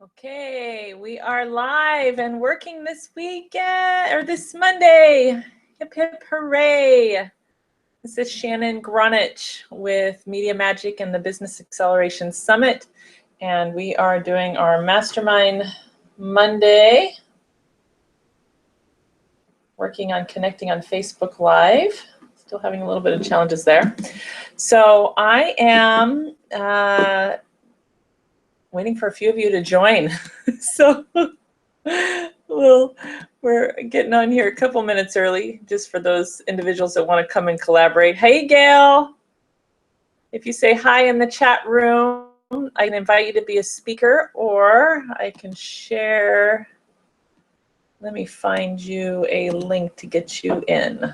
Okay, we are live and working this weekend or this Monday. Hip hip hooray. This is Shannon Gronich with Media Magic and the Business Acceleration Summit. And we are doing our Mastermind Monday, working on connecting on Facebook Live. Still having a little bit of challenges there. So I am waiting for a few of you to join. So we're getting on here a couple minutes early, just for those individuals that want to come and collaborate. Hey, Gail. If you say hi in the chat room, I can invite you to be a speaker, or I can share. Let me find you a link to get you in.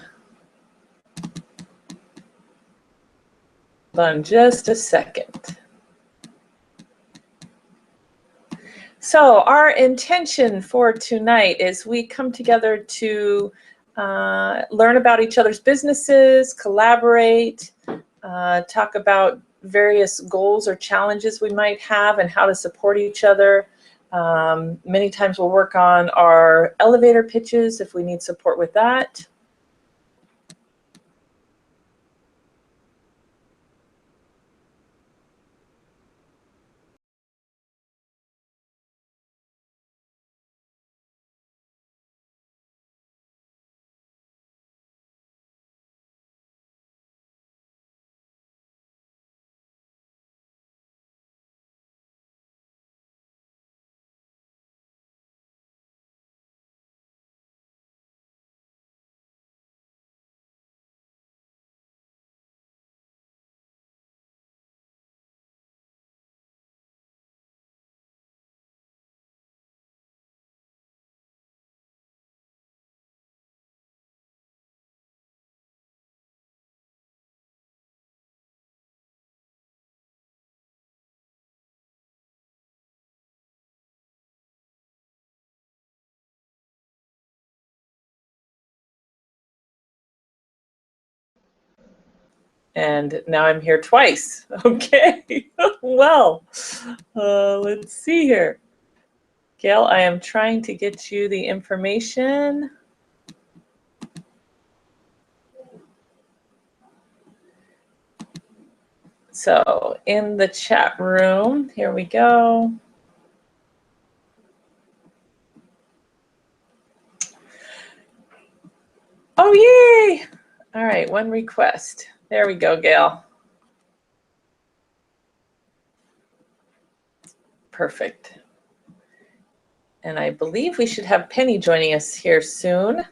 Hold on just a second. So our intention for tonight is we come together to learn about each other's businesses, collaborate, talk about various goals or challenges we might have and how to support each other. Many times we'll work on our elevator pitches if we need support with that. And now I'm here twice. Okay, well, let's see here. Gail, I am trying to get you the information. So in the chat room, here we go. Oh, yay! All right, one request. There we go, Gail. Perfect. And I believe we should have Penny joining us here soon.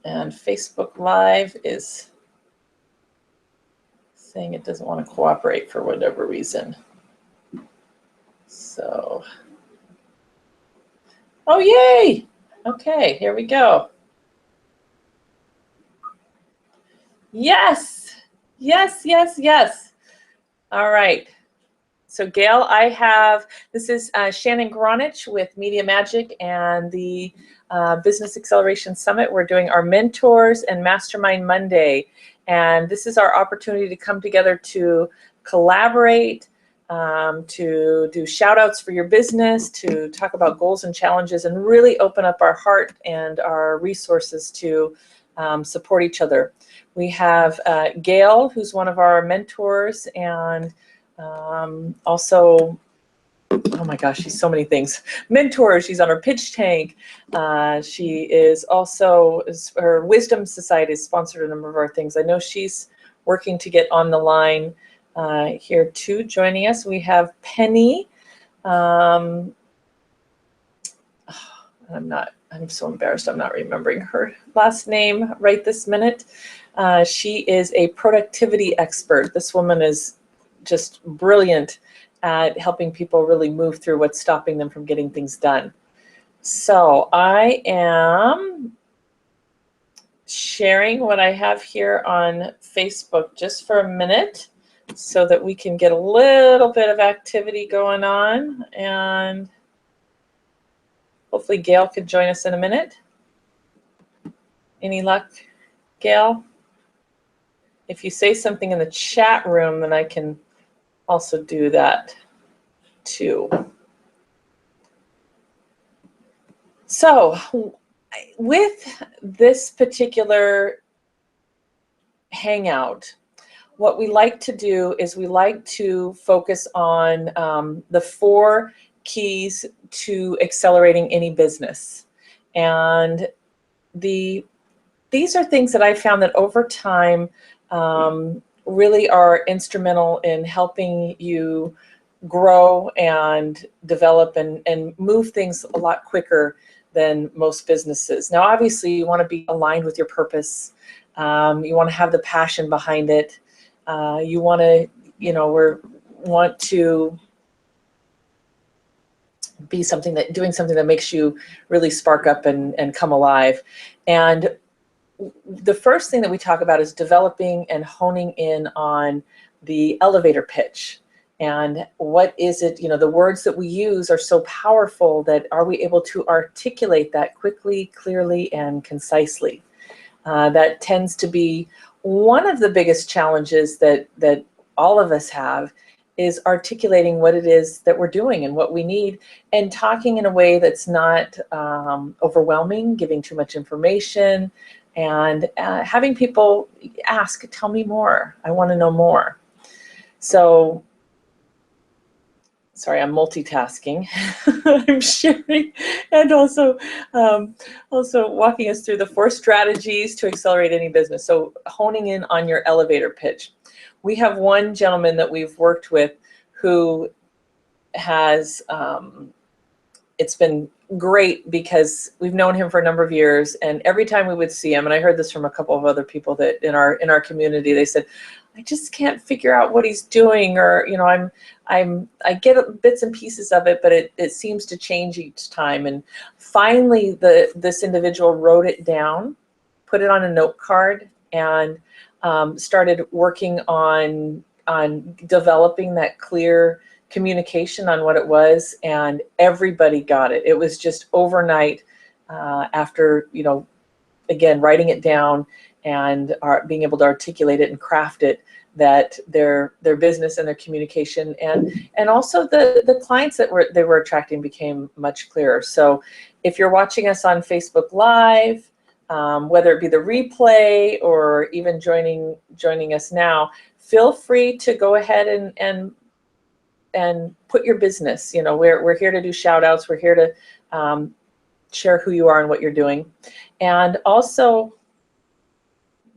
And Facebook Live is saying it doesn't want to cooperate for whatever reason. So, oh, yay! Okay, here we go. Yes, yes, yes, yes. All right. So Gail, this is Shannon Gronich with Media Magic and the Business Acceleration Summit. We're doing our Mentors and Mastermind Monday. And this is our opportunity to come together to collaborate, to do shout outs for your business, to talk about goals and challenges, and really open up our heart and our resources to support each other. We have Gail, who's one of our mentors, and also, oh my gosh, she's so many things. Mentor, she's on her pitch tank. She is also, her Wisdom Society has sponsored a number of our things. I know she's working to get on the line here too, joining us. We have Penny. I'm so embarrassed I'm not remembering her last name right this minute. She is a productivity expert. This woman is just brilliant at helping people really move through what's stopping them from getting things done. So I am sharing what I have here on Facebook just for a minute so that we can get a little bit of activity going on, and hopefully Gail could join us in a minute. Any luck, Gail? If you say something in the chat room, then I can also do that too. So with this particular hangout, what we like to do is we like to focus on the 4 keys to accelerating any business. And these are things that I found that over time really are instrumental in helping you grow and develop and move things a lot quicker than most businesses. Now, obviously, you want to be aligned with your purpose. You want to have the passion behind it. You want to, want to be doing something that makes you really spark up and come alive. And the first thing that we talk about is developing and honing in on the elevator pitch. And what is it, the words that we use are so powerful that are we able to articulate that quickly, clearly, and concisely? That tends to be one of the biggest challenges that all of us have, is articulating what it is that we're doing and what we need, and talking in a way that's not overwhelming, giving too much information, and having people ask, tell me more, I want to know more. So, sorry, I'm multitasking. I'm sharing and also walking us through the 4 strategies to accelerate any business. So honing in on your elevator pitch. We have one gentleman that we've worked with who has, it's been great because we've known him for a number of years, and every time we would see him, and I heard this from a couple of other people that in our community, they said, I just can't figure out what he's doing, or I get bits and pieces of it, but it seems to change each time. And finally, this individual wrote it down, put it on a note card, and started working on developing that clear communication on what it was, and everybody got it. It was just overnight after, again, writing it down and being able to articulate it and craft it, that their business and their communication and also the clients that they were attracting became much clearer. So if you're watching us on Facebook Live, whether it be the replay or even joining us now, feel free to go ahead and put your business. We're here to do shout outs. We're here to share who you are and what you're doing. And also,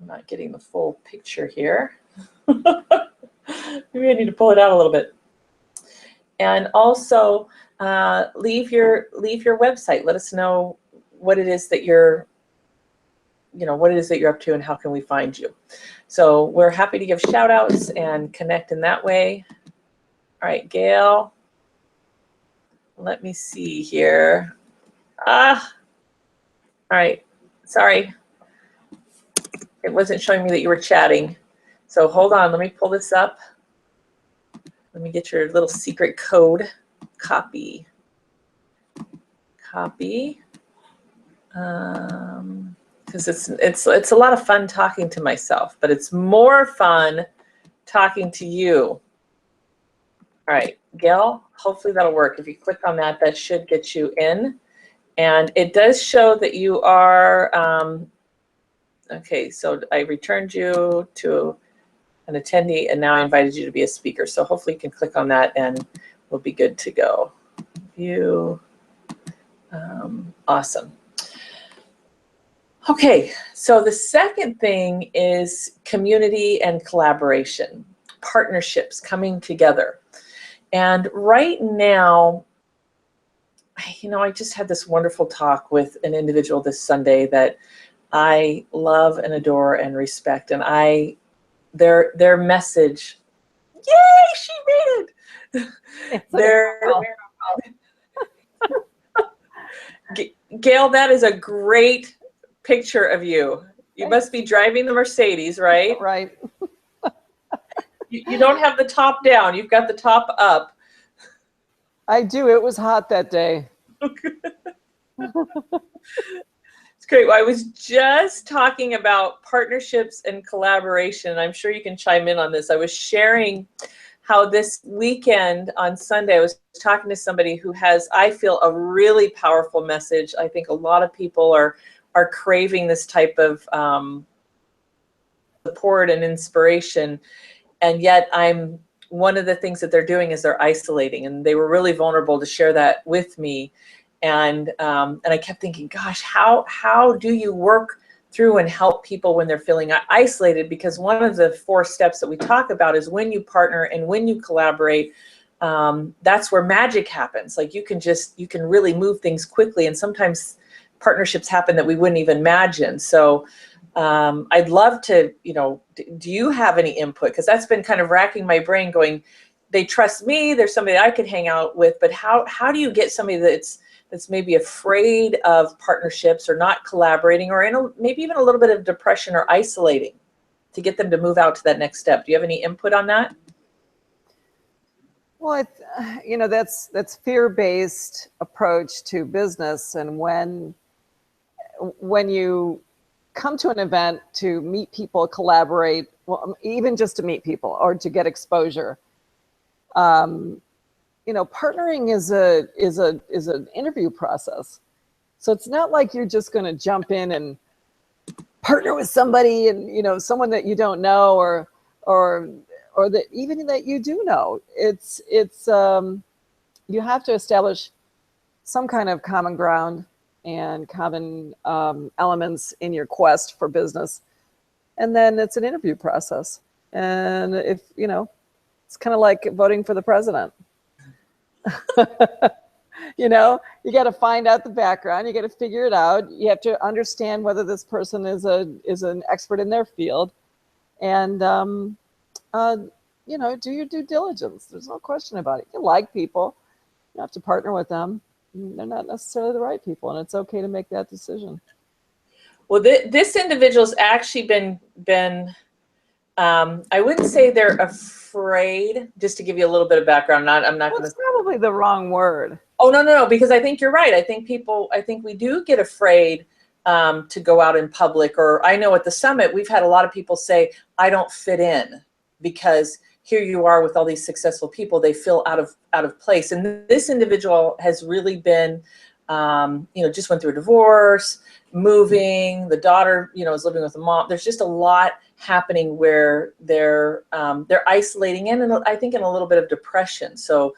I'm not getting the full picture here. Maybe I need to pull it out a little bit. And also leave your website. Let us know what it is that you're up to and how can we find you. So we're happy to give shout outs and connect in that way. All right, Gail, let me see here. All right, sorry. It wasn't showing me that you were chatting. So hold on, let me pull this up. Let me get your little secret code. Copy. Because it's a lot of fun talking to myself, but it's more fun talking to you. All right, Gail, hopefully that'll work. If you click on that, that should get you in. And it does show that you are, okay, so I returned you to an attendee, and now I invited you to be a speaker. So hopefully you can click on that and we'll be good to go. View, awesome. Okay, so the second thing is community and collaboration, partnerships coming together. And right now, I just had this wonderful talk with an individual this Sunday that I love and adore and respect. And their message, yay, she made it. Gail, that is a great picture of you. You must be driving the Mercedes, right? Right. You don't have the top down. You've got the top up. I do. It was hot that day. It's great. Well, I was just talking about partnerships and collaboration. I'm sure you can chime in on this. I was sharing how this weekend on Sunday, I was talking to somebody who has, I feel, a really powerful message. I think a lot of people are craving this type of support and inspiration. And yet one of the things that they're doing is they're isolating, and they were really vulnerable to share that with me. And I kept thinking, gosh, how do you work through and help people when they're feeling isolated? Because one of the 4 steps that we talk about is when you partner and when you collaborate, that's where magic happens. Like you can really move things quickly, and sometimes partnerships happen that we wouldn't even imagine. So I'd love to, do you have any input? Because that's been kind of racking my brain going, they trust me, there's somebody I could hang out with, but how do you get somebody that's maybe afraid of partnerships or not collaborating, or maybe even a little bit of depression or isolating, to get them to move out to that next step? Do you have any input on that? Well, that's fear-based approach to business. And when you come to an event to meet people, collaborate, well, even just to meet people or to get exposure, partnering is an interview process. So it's not like you're just going to jump in and partner with somebody and, someone that you don't know or that even that you do know. It's you have to establish some kind of common ground and common elements in your quest for business. And then it's an interview process. And it's kind of like voting for the president. You got to find out the background. You got to figure it out. You have to understand whether this person is an expert in their field, and do your due diligence. There's no question about it. You like people, you have to partner with them. They're not necessarily the right people, and it's okay to make that decision. Well, this individual's actually been I wouldn't say they're afraid. Just to give you a little bit of background, I'm not going to. It's probably the wrong word. Oh, no, because I think you're right. I think we do get afraid to go out in public. Or I know at the summit, we've had a lot of people say, I don't fit in, because here you are with all these successful people, they feel out of place. And this individual has really been, just went through a divorce, moving, the daughter, is living with the mom. There's just a lot happening where they're isolating in, and I think in a little bit of depression. So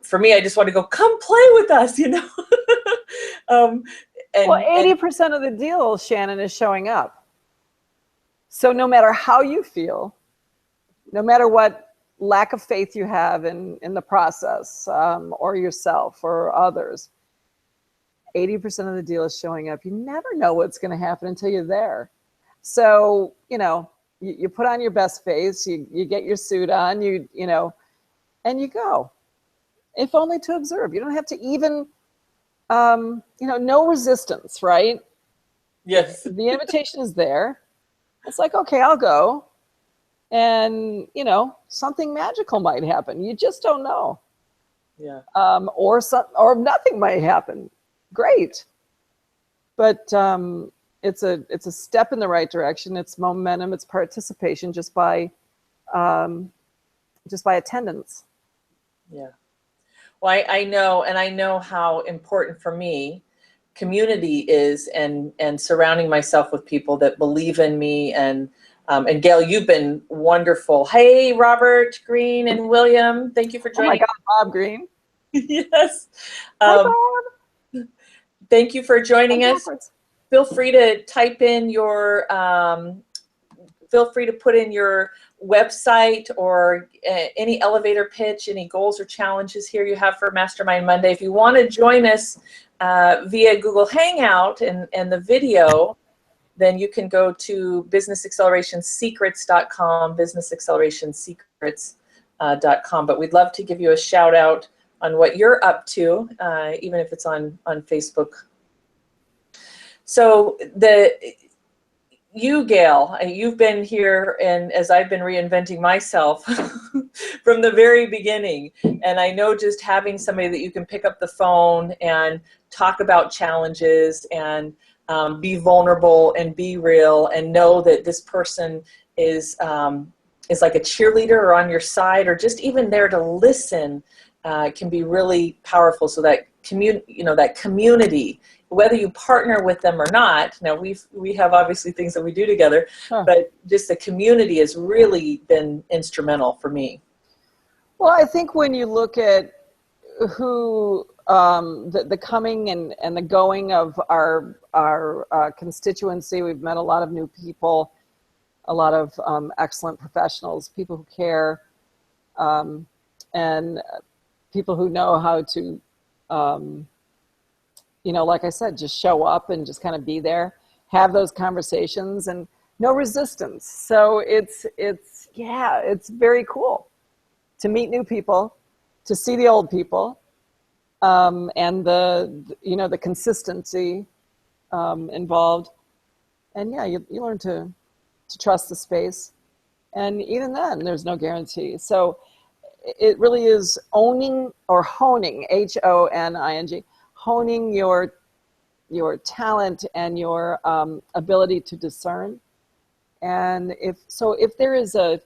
for me, I just want to go, come play with us, Well, 80% of the deal, Shannon, is showing up. So no matter how you feel, no matter what lack of faith you have in the process, or yourself or others, 80% of the deal is showing up. You never know what's going to happen until you're there. So, you put on your best face, you get your suit on, and you go, if only to observe. You don't have to even, no resistance, right? Yes. The invitation is there. It's like, okay, I'll go. And, something magical might happen. You just don't know. Yeah. Or nothing might happen. Great. But it's a step in the right direction. It's momentum. It's participation just by attendance. Yeah. Well, I know how important for me community is, and surrounding myself with people that believe in me. And Gail, you've been wonderful. Hey, Robert Green and William, thank you for joining. Oh my God, Bob Green. Yes. Hi, Bob. Thank you for joining us. Backwards. Feel free to type in your, feel free to put in your website or any elevator pitch, any goals or challenges here you have for Mastermind Monday. If you want to join us via Google Hangout and the video, then you can go to businessaccelerationsecrets.com, businessaccelerationsecrets.com. But we'd love to give you a shout out on what you're up to, even if it's on Facebook. So you, Gail, you've been here, and as I've been reinventing myself from the very beginning, and I know just having somebody that you can pick up the phone and talk about challenges and be vulnerable and be real and know that this person is is like a cheerleader or on your side or just even there to listen can be really powerful. So that that community, whether you partner with them or not. Now we have obviously things that we do together, Huh. but just the community has really been instrumental for me. Well, I think when you look at who the coming and the going of our constituency, we've met a lot of new people, a lot of excellent professionals, people who care, and people who know how to, like I said, just show up and just kind of be there, have those conversations, and no resistance. So it's very cool to meet new people, to see the old people, and the consistency involved. And yeah, you learn to trust the space. And even then, there's no guarantee. So it really is owning or honing, Honing, honing your talent and your ability to discern. And if there's a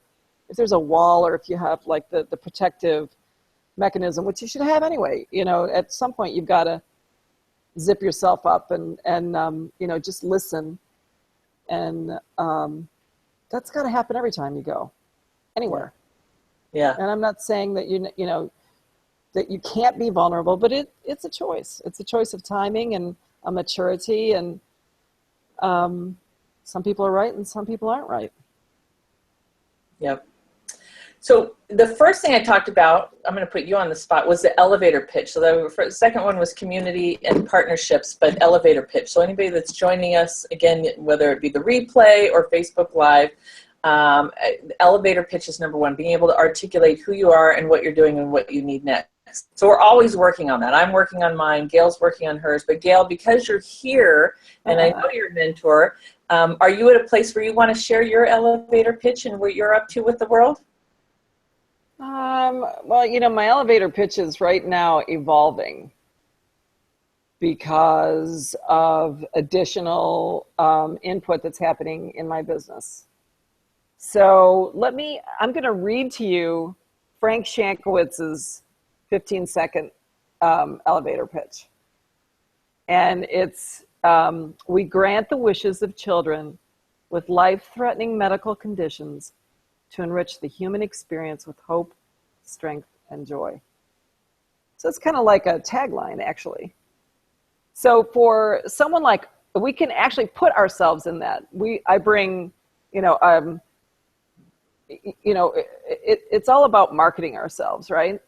wall, or if you have like the protective mechanism, which you should have anyway, at some point you've got to zip yourself up and just listen. And that's got to happen every time you go anywhere. Yeah. And I'm not saying that that you can't be vulnerable, but it's a choice. It's a choice of timing and a maturity. And some people are right and some people aren't right. Yep. So the first thing I talked about, I'm going to put you on the spot, was the elevator pitch. So the second one was community and partnerships, but elevator pitch. So anybody that's joining us, again, whether it be the replay or Facebook Live, elevator pitch is number one, being able to articulate who you are and what you're doing and what you need next. So we're always working on that. I'm working on mine. Gail's working on hers. But Gail, because you're here and I know you're a mentor, are you at a place where you want to share your elevator pitch and what you're up to with the world? Well, my elevator pitch is right now evolving because of additional input that's happening in my business. So I'm going to read to you Frank Shankowitz's 15-second elevator pitch. And it's, we grant the wishes of children with life-threatening medical conditions to enrich the human experience with hope, strength, and joy. So it's kind of like a tagline, actually. So for someone like, we can actually put ourselves in that. I bring, it's all about marketing ourselves, right?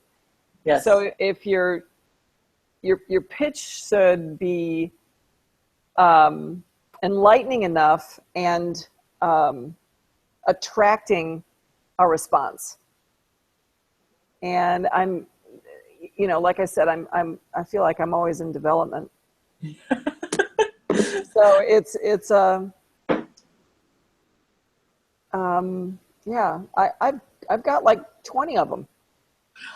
Yes. So if your pitch should be enlightening enough and attracting a response. And I'm, like I said, I feel like I'm always in development. So I've got like 20 of them.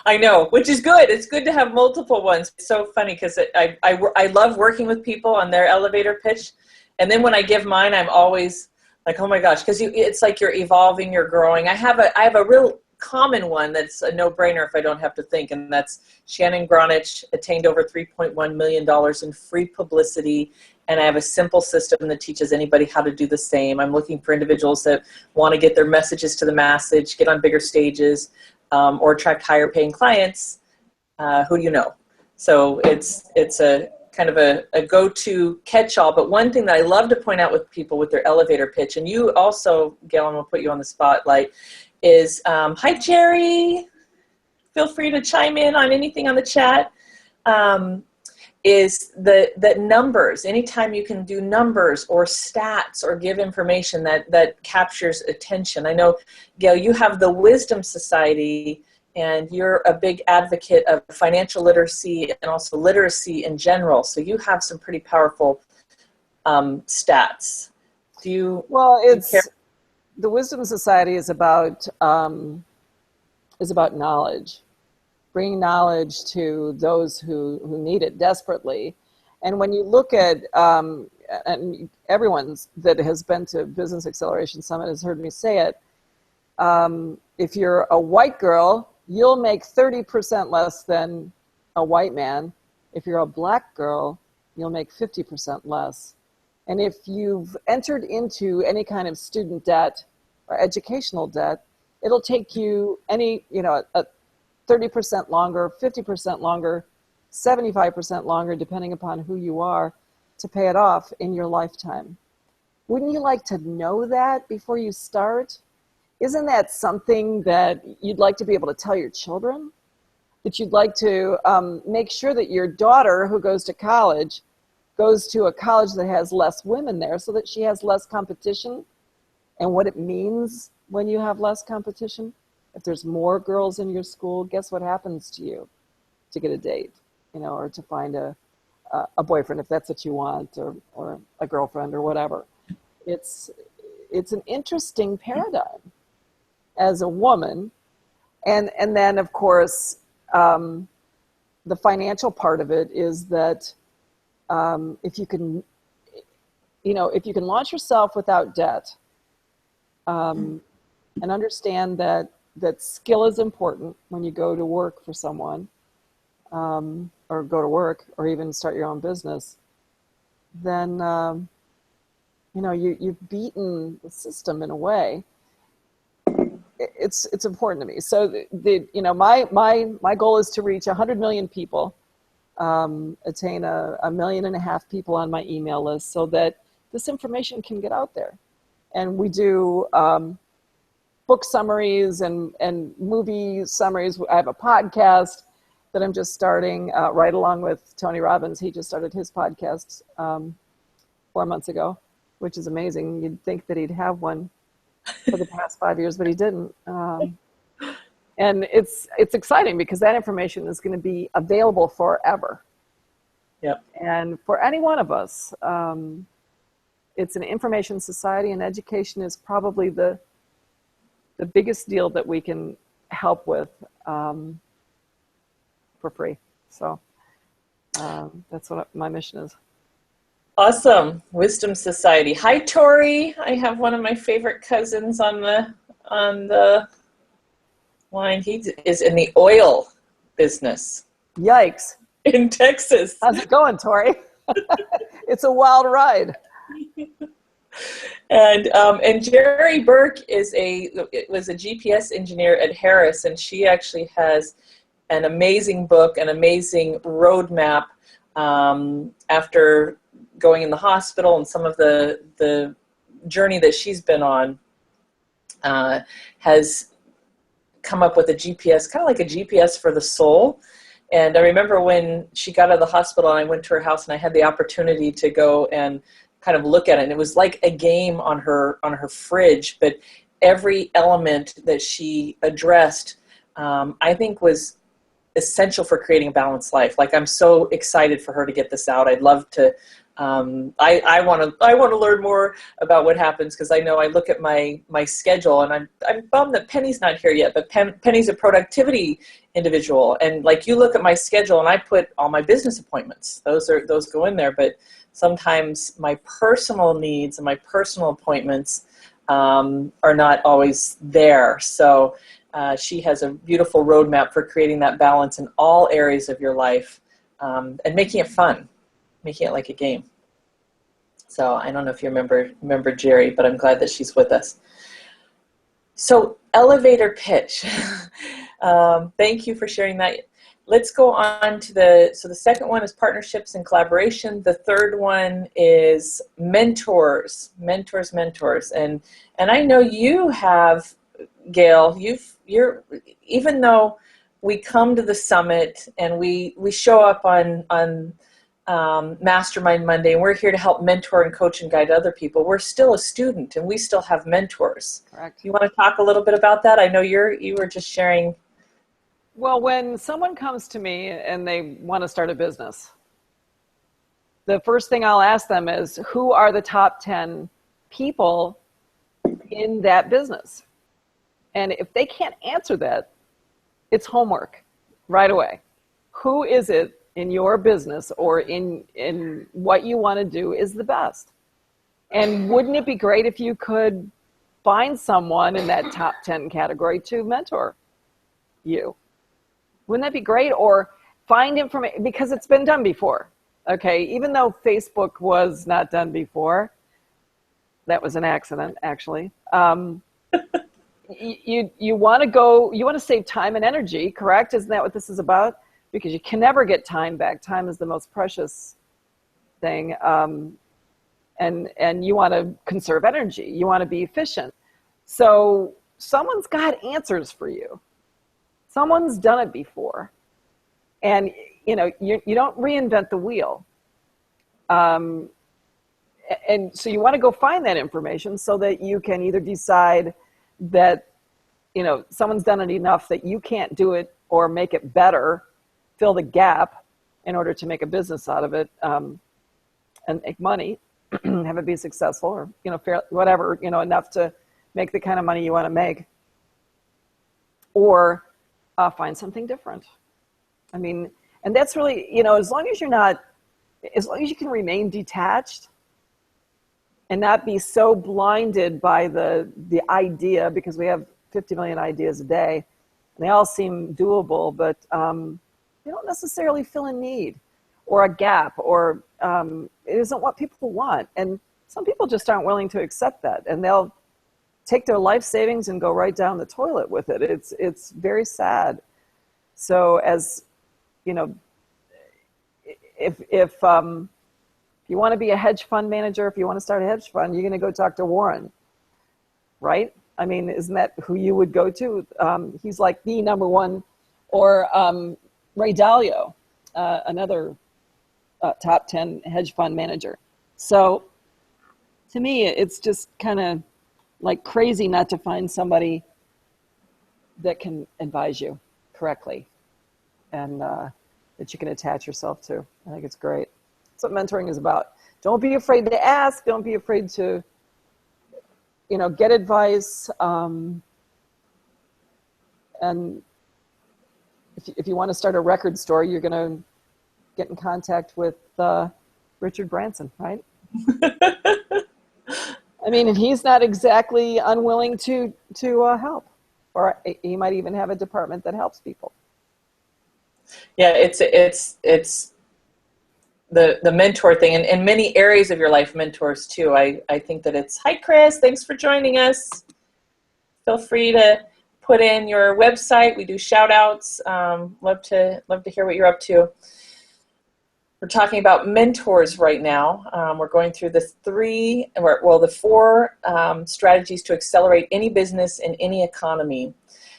I know, which is good. It's good to have multiple ones. It's so funny because I love working with people on their elevator pitch. And then when I give mine, I'm always like, oh my gosh, because it's like you're evolving, you're growing. I have a real common one that's a no-brainer if I don't have to think, and that's Shannon Gronich attained over $3.1 million in free publicity, and I have a simple system that teaches anybody how to do the same. I'm looking for individuals that want to get their messages to the masses, get on bigger stages, or attract higher paying clients. Who do you know? So it's a kind of a go-to catch-all. But one thing that I love to point out with people with their elevator pitch, and you also, Gail, I'm going to put you on the spotlight, is, hi, Jerry. Feel free to chime in on anything on the chat. Is the numbers. Anytime you can do numbers or stats or give information that captures attention. I know, Gail, you have the Wisdom Society, and you're a big advocate of financial literacy and also literacy in general. So you have some pretty powerful stats. Do you? Well, the Wisdom Society is about knowledge, bringing knowledge to those who need it desperately. And when you look at, and everyone that has been to Business Acceleration Summit has heard me say it, If you're a white girl, you'll make 30% less than a white man. If you're a black girl, you'll make 50% less. And if you've entered into any kind of student debt or educational debt, it'll take you a 30% longer, 50% longer, 75% longer, depending upon who you are, to pay it off in your lifetime. Wouldn't you like to know that before you start? Isn't that something that you'd like to be able to tell your children? That you'd like to make sure that your daughter who goes to college goes to a college that has less women there so that she has less competition, and what it means when you have less competition. If there's more girls in your school, guess what happens to you to get a date, or to find a boyfriend if that's what you want, or a girlfriend or whatever. It's an interesting paradigm as a woman. And then, of course, the financial part of it is that if you can launch yourself without debt, and understand that skill is important when you go to work for someone, or go to work, or even start your own business, then you've beaten the system in a way. It's important to me. So my goal is to reach 100 million people, attain 1.5 million people on my email list, so that this information can get out there. And we do book summaries and movie summaries. I have a podcast that I'm just starting right along with Tony Robbins. He just started his podcast 4 months ago, which is amazing. You'd think that he'd have one for the past 5 years, but he didn't. And it's exciting because that information is going to be available forever. Yep. And for any one of us, it's an information society, and education is probably the biggest deal that we can help with for free. So that's what my mission is. Awesome. Wisdom Society. Hi, Tori. I have one of my favorite cousins on the line. He is in the oil business. Yikes. In Texas. How's it going, Tori? It's a wild ride. And Jerry Burke was a GPS engineer at Harris, and she actually has an amazing book, an amazing roadmap after going in the hospital, and some of the journey that she's been on has come up with a GPS, kind of like a GPS for the soul. And I remember when she got out of the hospital and I went to her house and I had the opportunity to go and kind of look at it. And it was like a game on her fridge, but every element that she addressed, I think was essential for creating a balanced life. Like, I'm so excited for her to get this out. I'd love to, I want to learn more about what happens, because I know I look at my schedule and I'm bummed that Penny's not here yet, but Penny's a productivity individual. And like, you look at my schedule and I put all my business appointments, those go in there, but sometimes my personal needs and my personal appointments are not always there. So she has a beautiful roadmap for creating that balance in all areas of your life, and making it fun, making it like a game. So I don't know if you remember Jerry, but I'm glad that she's with us. So elevator pitch. Thank you for sharing that. Let's go on to the second one is partnerships and collaboration. The third one is mentors. And I know you have, Gail, you're even though we come to the summit and we show up on Mastermind Monday, and we're here to help mentor and coach and guide other people, we're still a student and we still have mentors. Correct. You want to talk a little bit about that? I know you were just sharing. Well, when someone comes to me and they want to start a business, the first thing I'll ask them is, who are the top 10 people in that business? And if they can't answer that, it's homework right away. Who is it in your business or in what you want to do is the best? And wouldn't it be great if you could find someone in that top 10 category to mentor you. Wouldn't that be great? Or find information, because it's been done before. Okay, even though Facebook was not done before, that was an accident, actually. You want to go, you want to save time and energy, correct? Isn't that what this is about? Because you can never get time back. Time is the most precious thing. And you want to conserve energy. You want to be efficient. So someone's got answers for you. Someone's done it before. And, you know, you don't reinvent the wheel. And so you want to go find that information so that you can either decide that, you know, someone's done it enough that you can't do it, or make it better, fill the gap in order to make a business out of it, and make money, have it be successful, or, you know, fair, whatever, you know, enough to make the kind of money you want to make, or find something different. I mean, and that's really, you know, as long as you can remain detached and not be so blinded by the idea, because we have 50 million ideas a day, and they all seem doable, but they don't necessarily fill a need or a gap, or it isn't what people want. And some people just aren't willing to accept that, and they'll take their life savings and go right down the toilet with it. It's very sad. So, as you know, if you want to be a hedge fund manager, if you want to start a hedge fund, you're going to go talk to Warren, right? I mean, isn't that who you would go to? He's like the number one. Or Ray Dalio, another top 10 hedge fund manager. So to me, it's just kind of like crazy not to find somebody that can advise you correctly, and that you can attach yourself to. I think it's great. That's what mentoring is about. Don't be afraid to ask. Don't be afraid to, you know, get advice. And if you want to start a record store, you're going to get in contact with Richard Branson, right? I mean, and he's not exactly unwilling to help, or he might even have a department that helps people. Yeah, it's the mentor thing, and in many areas of your life, mentors too. I think that it's, hi Chris, thanks for joining us. Feel free to put in your website. We do shout outs. Love to hear what you're up to. We're talking about mentors right now. We're going through the four strategies to accelerate any business in any economy.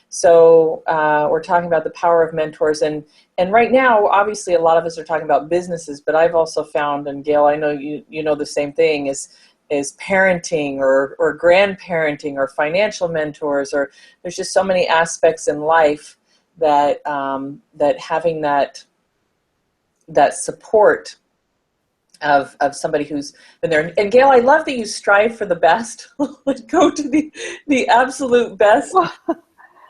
So we're talking about the power of mentors, and right now, obviously, a lot of us are talking about businesses, but I've also found, and Gail, I know you know the same thing, is parenting or grandparenting or financial mentors, or there's just so many aspects in life that that having that support of somebody who's been there. And Gail, I love that you strive for the best. Like, go to the absolute best.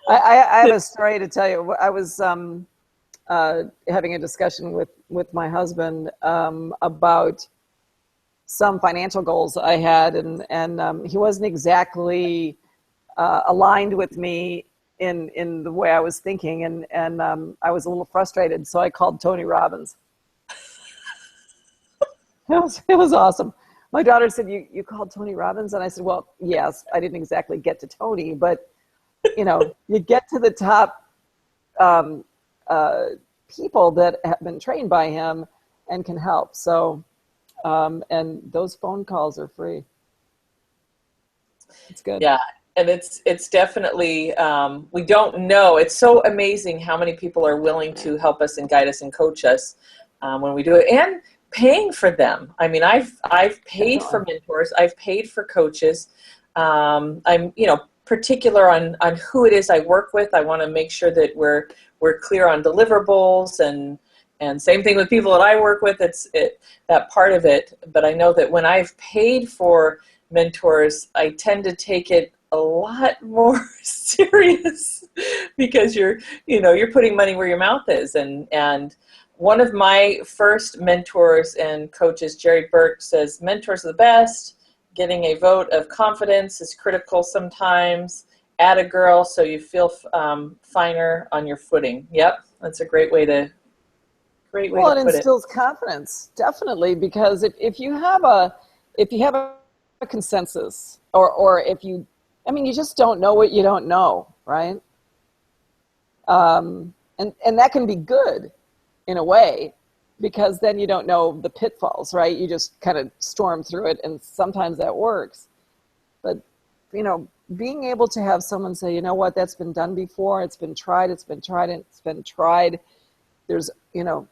I have a story to tell you. I was having a discussion with my husband about some financial goals I had, and he wasn't exactly aligned with me in the way I was thinking, and I was a little frustrated, so I called Tony Robbins. It was awesome. My daughter said, you called Tony Robbins? And I said, well, yes, I didn't exactly get to Tony, but you know, you get to the top people that have been trained by him and can help. So, and those phone calls are free. It's good. Yeah. And it's definitely, we don't know. It's so amazing how many people are willing to help us and guide us and coach us when we do it, and paying for them. I mean, I've paid for mentors. I've paid for coaches. I'm, you know, particular on who it is I work with. I want to make sure that we're clear on deliverables, and same thing with people that I work with. It's that part of it. But I know that when I've paid for mentors, I tend to take it a lot more serious, because you're putting money where your mouth is. And one of my first mentors and coaches, Jerry Burke, says mentors are the best, getting a vote of confidence is critical sometimes. Add a girl so you feel finer on your footing. Yep, that's a great way to Well, put it it. instills confidence, definitely, because if you have a consensus, or if you, I mean, you just don't know what you don't know, right? And that can be good in a way, because then you don't know the pitfalls, right? You just kind of storm through it, and sometimes that works. But, you know, being able to have someone say, you know what, that's been done before, it's been tried, and it's been tried. There's, you know,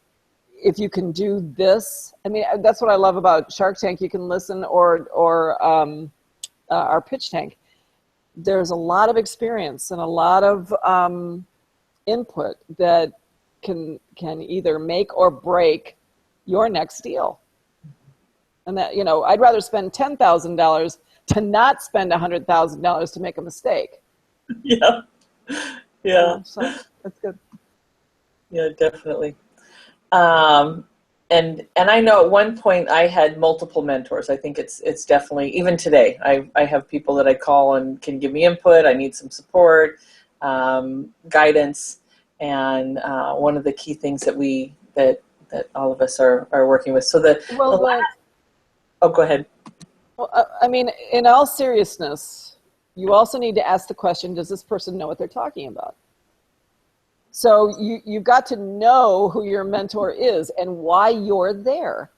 if you can do this, I mean, that's what I love about Shark Tank. You can listen, or our Pitch Tank. There's a lot of experience and a lot of input that can either make or break your next deal. And that, you know, I'd rather spend $10,000 to not spend $100,000 to make a mistake. Yeah. Yeah. So that's good. Yeah, definitely. And I know at one point I had multiple mentors. I think it's definitely, even today, I have people that I call and can give me input. I need some support, guidance. And one of the key things that all of us are working with. So oh, go ahead. Well, I mean, in all seriousness, you also need to ask the question, does this person know what they're talking about? So you've got to know who your mentor is and why you're there.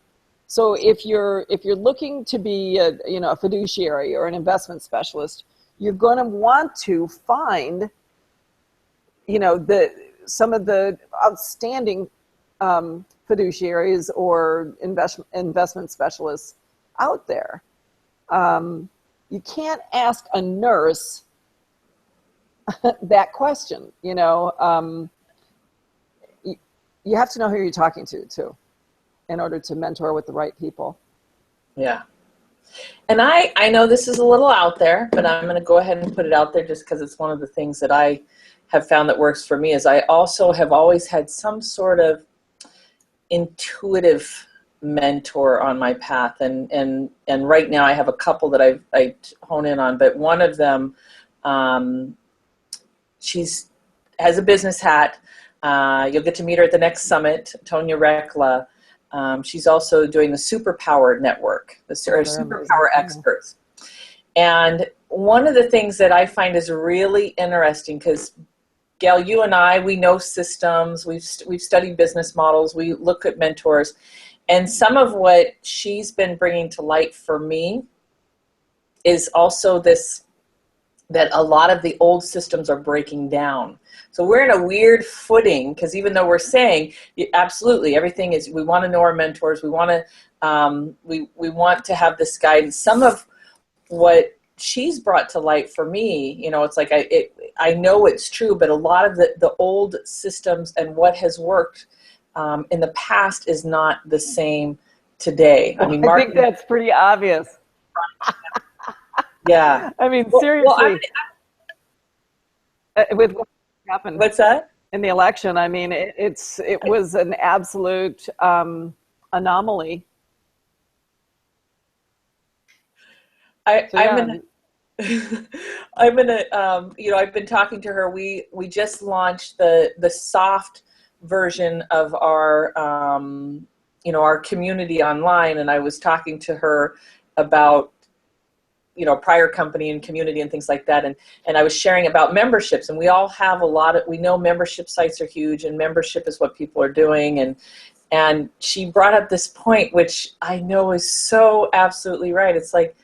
So if you're looking to be a fiduciary or an investment specialist, you're going to want to find, you know, some of the outstanding fiduciaries or investment specialists out there. You can't ask a nurse that question, you know. You have to know who you're talking to too, in order to mentor with the right people. Yeah. And I know this is a little out there, but I'm going to go ahead and put it out there just because it's one of the things that I have found that works for me. Is I also have always had some sort of intuitive mentor on my path, and right now I have a couple that I hone in on, but one of them, she's has a business hat. You'll get to meet her at the next summit, Tonya Rekla. She's also doing the Superpower Network, the Superpower Experts. And one of the things that I find is really interesting, because Gail, you and I, we know systems, we've studied business models, we look at mentors, and some of what she's been bringing to light for me is also this, that a lot of the old systems are breaking down. So we're in a weird footing, because even though we're saying absolutely everything is, we want to know our mentors, we want to we want to have this guidance. Some of what she's brought to light for me, you know, it's like I know it's true, but a lot of the old systems and what has worked in the past is not the same today. Well, I mean, I think that's pretty obvious. Yeah. I mean, seriously, with what happened. What's that? In the election, I mean, it was an absolute anomaly. I'm gonna, you know, I've been talking to her. We just launched the soft version of our, you know, our community online, and I was talking to her about, you know, prior company and community and things like that, and I was sharing about memberships, and we all have a lot of, we know membership sites are huge, and membership is what people are doing, and she brought up this point, which I know is so absolutely right. It's like,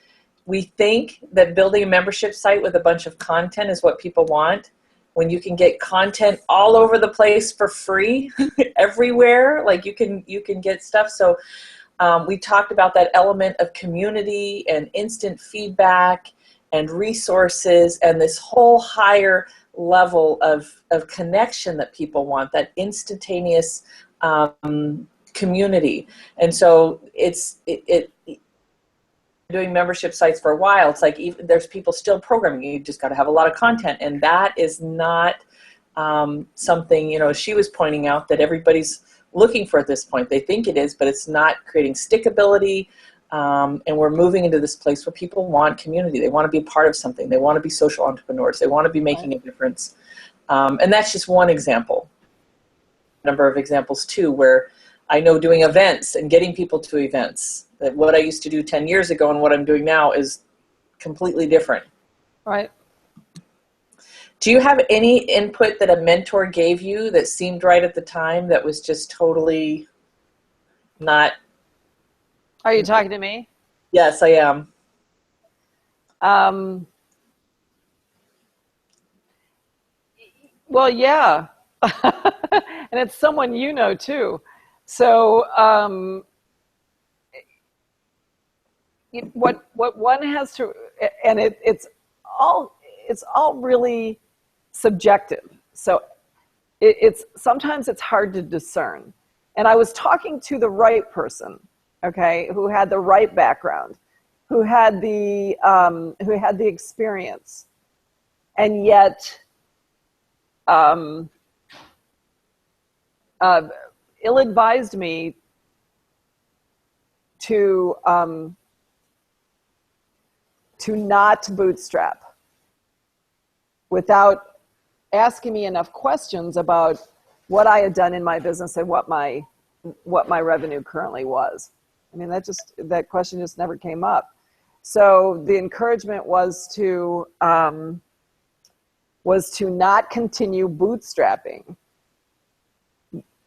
we think that building a membership site with a bunch of content is what people want, when you can get content all over the place for free everywhere. Like you can get stuff. So we talked about that element of community and instant feedback and resources and this whole higher level of connection that people want, that instantaneous community. And so it doing membership sites for a while, it's like even there's people still programming. You just got to have a lot of content, and that is not something, you know, she was pointing out that everybody's looking for at this point. They think it is, but it's not creating stickability. And we're moving into this place where people want community. They want to be a part of something. They want to be social entrepreneurs. They want to be making a difference. And that's just one example. A number of examples too, where I know doing events and getting people to events, that what I used to do 10 years ago and what I'm doing now is completely different. Right. Do you have any input that a mentor gave you that seemed right at the time that was just totally not? Are you talking to me? Yes, I am. Well, yeah. And it's someone you know too. So what one has to, and it's all really subjective. So it's sometimes it's hard to discern. And I was talking to the right person, okay, who had the right background, who had the experience, and yet ill-advised me to not bootstrap without asking me enough questions about what I had done in my business and what my revenue currently was. I mean, that question just never came up. So the encouragement was to not continue bootstrapping,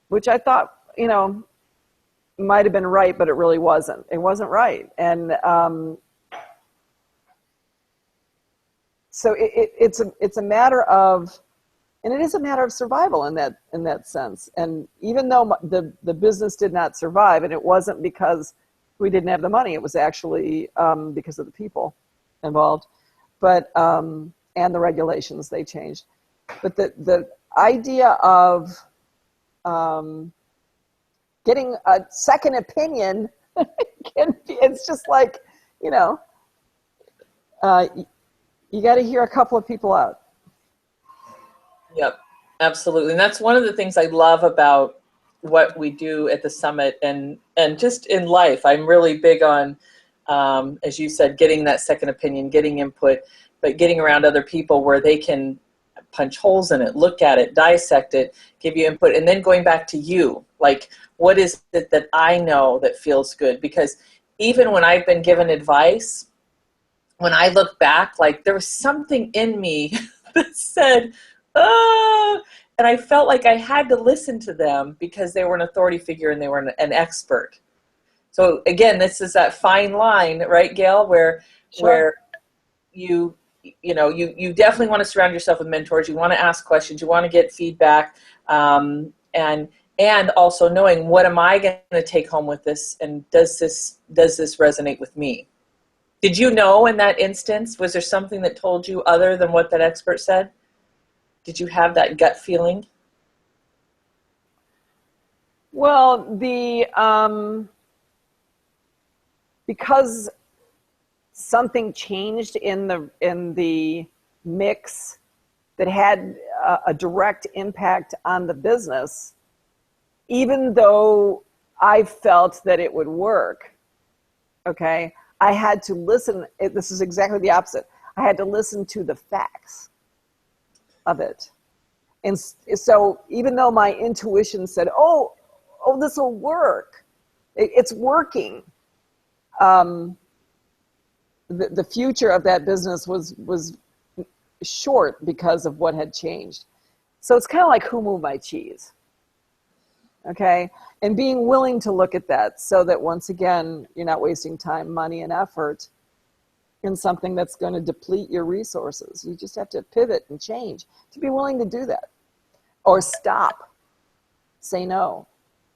which I thought, might have been right, but it really wasn't. It wasn't right. And so it's a matter of, and it is a matter of survival in that sense. And even though the business did not survive, and it wasn't because we didn't have the money, it was actually because of the people involved, but and the regulations, they changed. But the idea of getting a second opinion it's just like, you got to hear a couple of people out. Yep, absolutely. And that's one of the things I love about what we do at the summit and just in life. I'm really big on, as you said, getting that second opinion, getting input, but getting around other people where they can punch holes in it, look at it, dissect it, give you input, and then going back to you. Like, what is it that I know that feels good? Because even when I've been given advice, when I look back, like there was something in me that said, and I felt like I had to listen to them because they were an authority figure and they were an expert. So again, this is that fine line, right, Gail, where Sure. where you definitely want to surround yourself with mentors. You want to ask questions. You want to get feedback, and also knowing, what am I going to take home with this, and does this resonate with me? Did you know in that instance, was there something that told you other than what that expert said? Did you have that gut feeling? Well, because something changed in the mix that had a direct impact on the business, even though I felt that it would work, okay, I had to listen. This is exactly the opposite. I had to listen to the facts of it. And so even though my intuition said, oh, this will work, it's working. The future of that business was short because of what had changed. So it's kind of like, who moved my cheese? Okay. And being willing to look at that so that, once again, you're not wasting time, money, and effort in something that's going to deplete your resources. You just have to pivot and change, to be willing to do that, or stop, say no.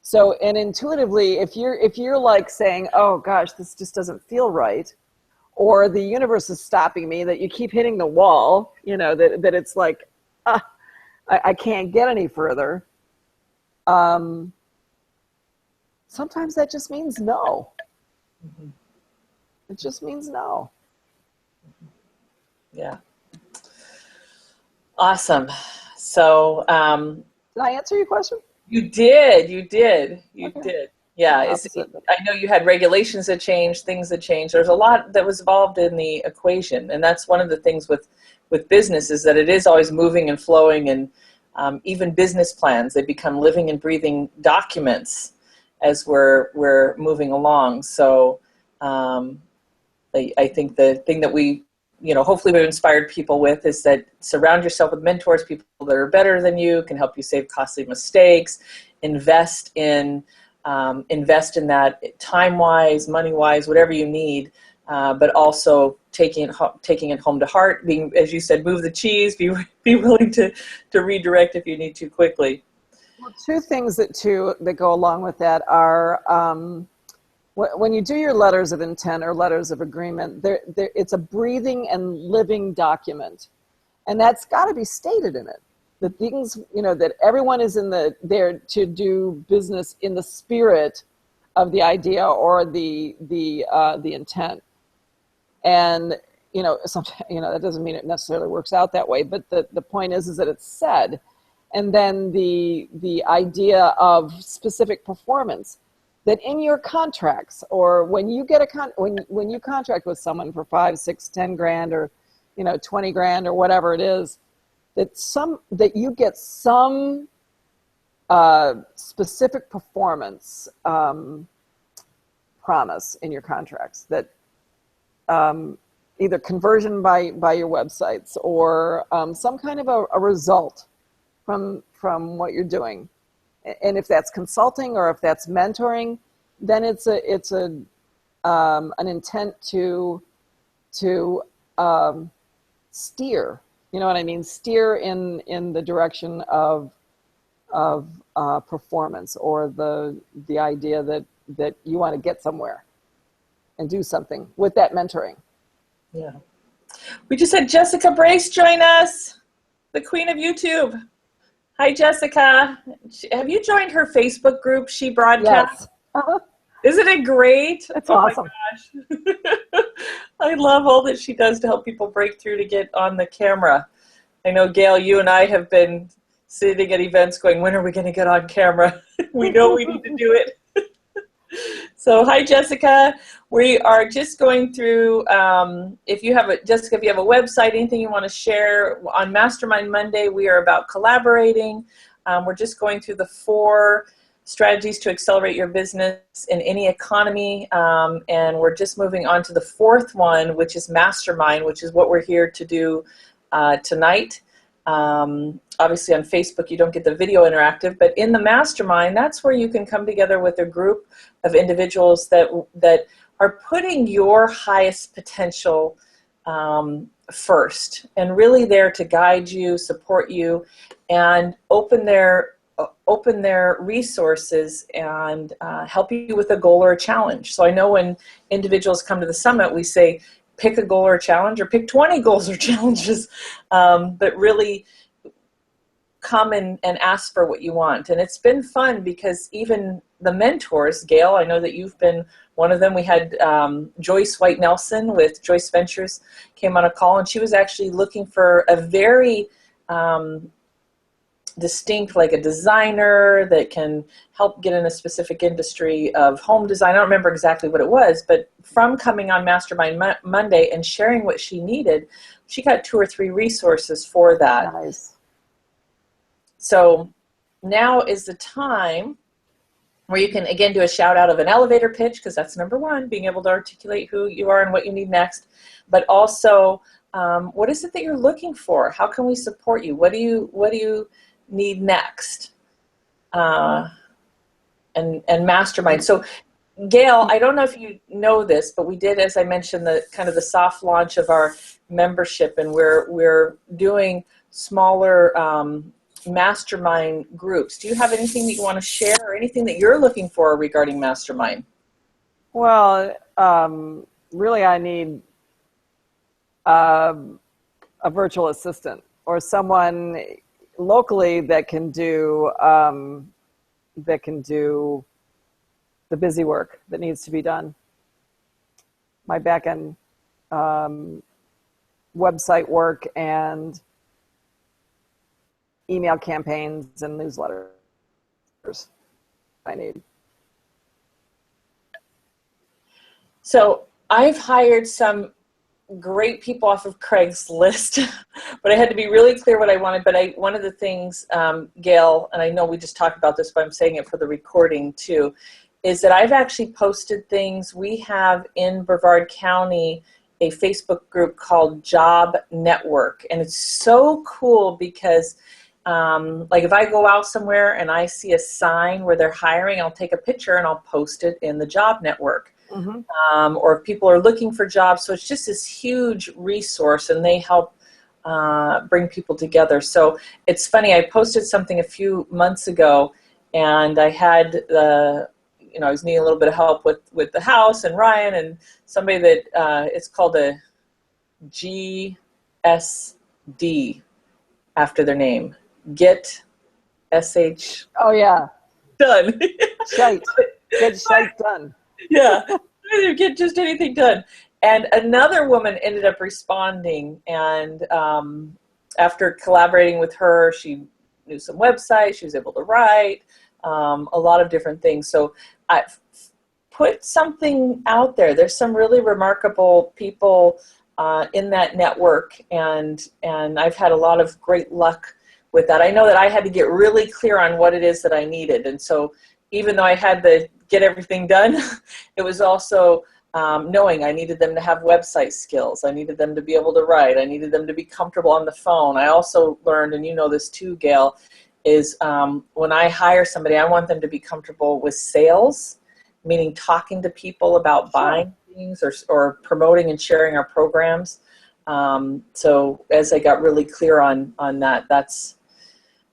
So, and intuitively, if you're like saying, oh gosh, this just doesn't feel right, or the universe is stopping me, that you keep hitting the wall, that it's like, I can't get any further. Sometimes that just means no. Mm-hmm. It just means no. Yeah. Awesome. So, did I answer your question? You did. You Okay. did. Yeah, opposite. I know you had regulations that changed, things that changed. There's a lot that was involved in the equation, and that's one of the things with business is that it is always moving and flowing, and even business plans, they become living and breathing documents as we're moving along. So I think the thing that we, hopefully we've inspired people with is that surround yourself with mentors, people that are better than you, can help you save costly mistakes, invest in that time-wise, money-wise, whatever you need, but also taking it home to heart, being, as you said, move the cheese, be willing to redirect if you need to quickly. Well, two things that go along with that are when you do your letters of intent or letters of agreement, it's a breathing and living document, and that's got to be stated in it. The things, that everyone is there to do business in the spirit of the idea or the intent. And, sometimes, that doesn't mean it necessarily works out that way, but the point is that it's said. And then the idea of specific performance, that in your contracts, or when you get when you contract with someone for 5, 6, 10 grand, or 20 grand, or whatever it is, that you get some specific performance promise in your contracts, that either conversion by your websites, or some kind of a result from what you're doing. And if that's consulting or if that's mentoring, then it's an intent to steer. You know what I mean? Steer in the direction of performance, or the idea that you want to get somewhere and do something with that mentoring. Yeah. We just had Jessica Brace join us, the queen of YouTube. Hi, Jessica. Have you joined her Facebook group, She Broadcasts? Yes. Isn't it great? It's awesome. My gosh. I love all that she does to help people break through to get on the camera. I know, Gail, you and I have been sitting at events going, when are we going to get on camera? We know we need to do it. So, hi, Jessica. We are just going through, if you have a website, anything you want to share, on Mastermind Monday, we are about collaborating. We're just going through the 4 strategies to accelerate your business in any economy. And we're just moving on to the 4th one, which is Mastermind, which is what we're here to do tonight. Obviously on Facebook you don't get the video interactive, but in the Mastermind, that's where you can come together with a group of individuals that are putting your highest potential first, and really there to guide you, support you, and open their resources and help you with a goal or a challenge. So I know when individuals come to the summit, we say, pick a goal or a challenge, or pick 20 goals or challenges, but really come and ask for what you want. And it's been fun because even the mentors, Gail, I know that you've been one of them. We had Joyce White Nelson with Joyce Ventures came on a call, and she was actually looking for a very distinct, like a designer that can help get in a specific industry of home design. I don't remember exactly what it was, but from coming on Mastermind Monday and sharing what she needed, she got 2 or 3 resources for that. Nice. So now is the time where you can, again, do a shout out of an elevator pitch, because that's number 1, being able to articulate who you are and what you need next, but also what is it that you're looking for? How can we support you? What do you need next? And Mastermind. So Gail, I don't know if you know this, but we did, as I mentioned, the kind of the soft launch of our membership, and we're doing smaller Mastermind groups. Do you have anything that you want to share, or anything that you're looking for regarding Mastermind? Well, really, I need a virtual assistant, or someone locally that can do the busy work that needs to be done. My back-end website work and email campaigns and newsletters I need. So I've hired some great people off of Craigslist, but I had to be really clear what I wanted. But one of the things, Gail, and I know we just talked about this, but I'm saying it for the recording too, is that I've actually posted things. We have in Brevard County a Facebook group called Job Network, and it's so cool because like if I go out somewhere and I see a sign where they're hiring, I'll take a picture and I'll post it in the Job Network. Or if people are looking for jobs. So it's just this huge resource, and they help bring people together. So it's funny, I posted something a few months ago, and I had I was needing a little bit of help with the house and Ryan and somebody that it's called a GSD after their name. Get SH. Oh yeah. Done. Shite. Get shite done. Yeah. Get just anything done. And another woman ended up responding, and after collaborating with her, she knew some websites, she was able to write a lot of different things. So I put something out there. There's some really remarkable people in that network, and I've had a lot of great luck with that. I know that I had to get really clear on what it is that I needed, and so even though I had to get everything done, it was also knowing I needed them to have website skills. I needed them to be able to write. I needed them to be comfortable on the phone. I also learned, and you know this too, Gail, is when I hire somebody, I want them to be comfortable with sales, meaning talking to people about buying things or promoting and sharing our programs. So as I got really clear on that, that's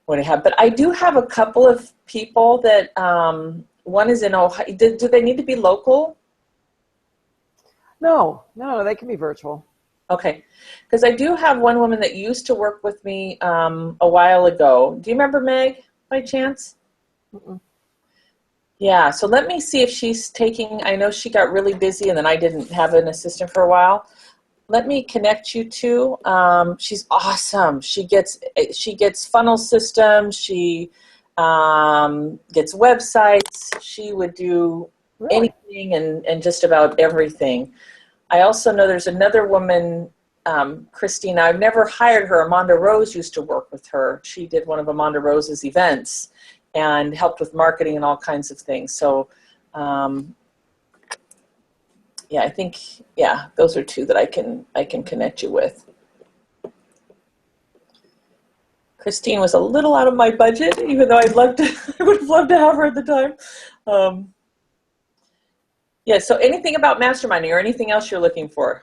what I have. But I do have a couple of people that, one is in Ohio. Do they need to be local? No, they can be virtual. Okay, because I do have one woman that used to work with me a while ago. Do you remember Meg by chance? Mm-mm. Yeah, so let me see if she's taking, I know she got really busy and then I didn't have an assistant for a while. Let me connect you two. She's awesome. She gets funnel systems. She gets websites. She would do anything and just about everything. I also know there's another woman, Christina. I've never hired her. Amanda Rose used to work with her. She did one of Amanda Rose's events and helped with marketing and all kinds of things. So, yeah, I think, those are two that I can connect you with. Christine was a little out of my budget, even though I would have loved to have her at the time. Yeah, so anything about masterminding or anything else you're looking for?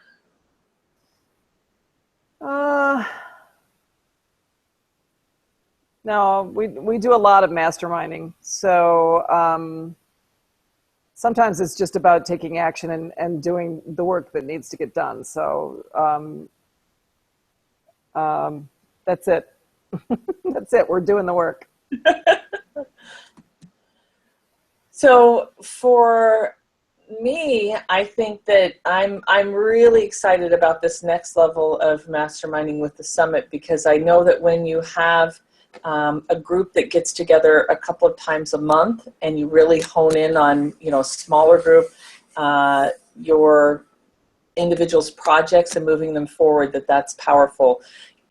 No, we do a lot of masterminding. So sometimes it's just about taking action and doing the work that needs to get done. So that's it. That's it. We're doing the work. So for me, I think that I'm really excited about this next level of masterminding with the summit, because I know that when you have a group that gets together a couple of times a month and you really hone in on, a smaller group, your individuals' projects and moving them forward, that's powerful.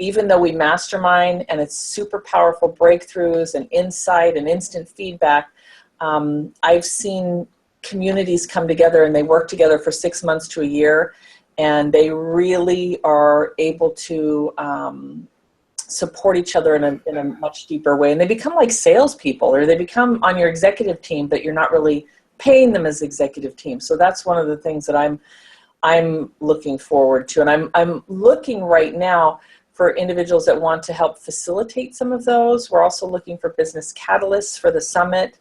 Even though we mastermind and it's super powerful breakthroughs and insight and instant feedback, I've seen communities come together and they work together for 6 months to a year, and they really are able to support each other in a much deeper way. And they become like salespeople, or they become on your executive team, but you're not really paying them as executive team. So that's one of the things that I'm looking forward to. And I'm looking right now for individuals that want to help facilitate some of those. We're also looking for business catalysts for the summit.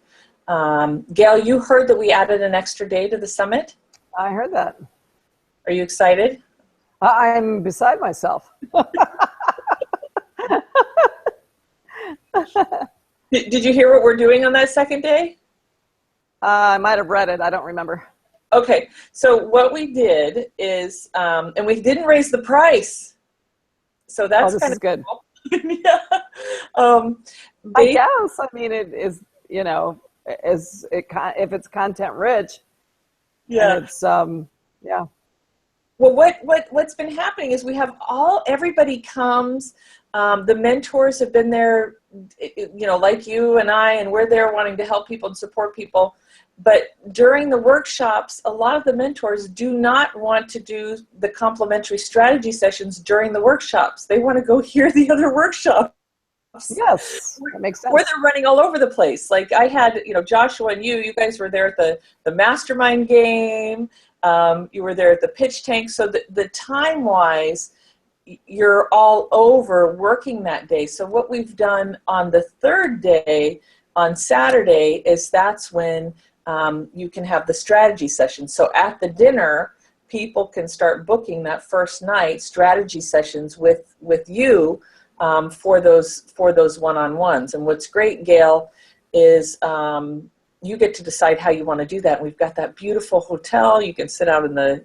Gail, you heard that we added an extra day to the summit? I heard that. Are you excited? I'm beside myself. Did you hear what we're doing on that second day? I might have read it. I don't remember. Okay, so what we did is, and we didn't raise the price. So that's this kind is of good. Yeah. I guess. I mean, it is, if it's content rich, yeah, and it's Yeah. Well, what's been happening is we have everybody comes. The mentors have been there, like you and I, and we're there wanting to help people and support people. But during the workshops, a lot of the mentors do not want to do the complementary strategy sessions during the workshops. They want to go hear the other workshops. Yes, that makes sense. Where they're running all over the place. Like I had, Joshua and you guys were there at the Mastermind game. You were there at the pitch tank. So the time-wise, you're all over working that day. So what we've done on the third day, on Saturday, is that's when you can have the strategy session. So at the dinner, people can start booking that first night strategy sessions with you for those one-on-ones. And what's great, Gail, is you get to decide how you want to do that. And we've got that beautiful hotel. You can sit out in the,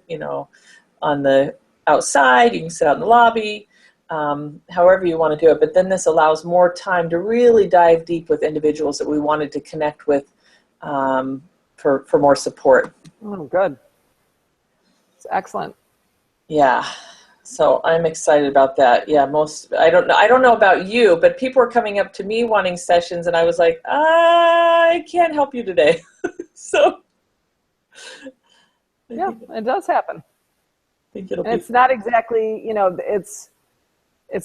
on the outside. You can sit out in the lobby, however you want to do it. But then this allows more time to really dive deep with individuals that we wanted to connect with for more support. Oh, good. It's excellent. Yeah. So I'm excited about that. Yeah, I don't know about you, but people were coming up to me wanting sessions, and I was like, I can't help you today. So yeah, it does happen. I think it'll and be. It's not exactly, it's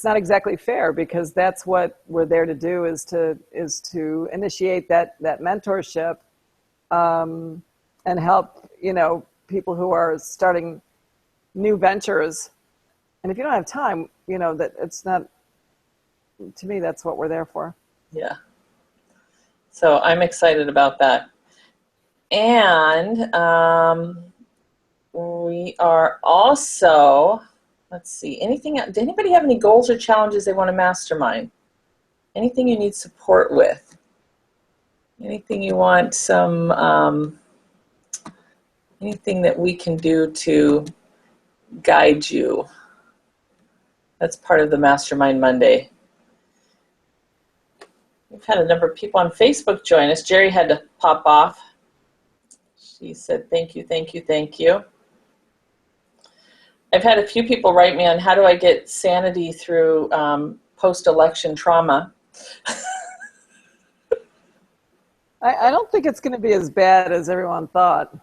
not exactly fair, because that's what we're there to do, is to initiate that mentorship, and help, people who are starting new ventures. And if you don't have time, that it's not, to me, that's what we're there for. Yeah. So I'm excited about that. And we are also, let's see, did anybody have any goals or challenges they want to mastermind? Anything you need support with? Anything you want anything that we can do to guide you? That's part of the Mastermind Monday. We've had a number of people on Facebook join us. Jerry had to pop off. She said, thank you, thank you, thank you. I've had a few people write me on how do I get sanity through post-election trauma. I don't think it's going to be as bad as everyone thought.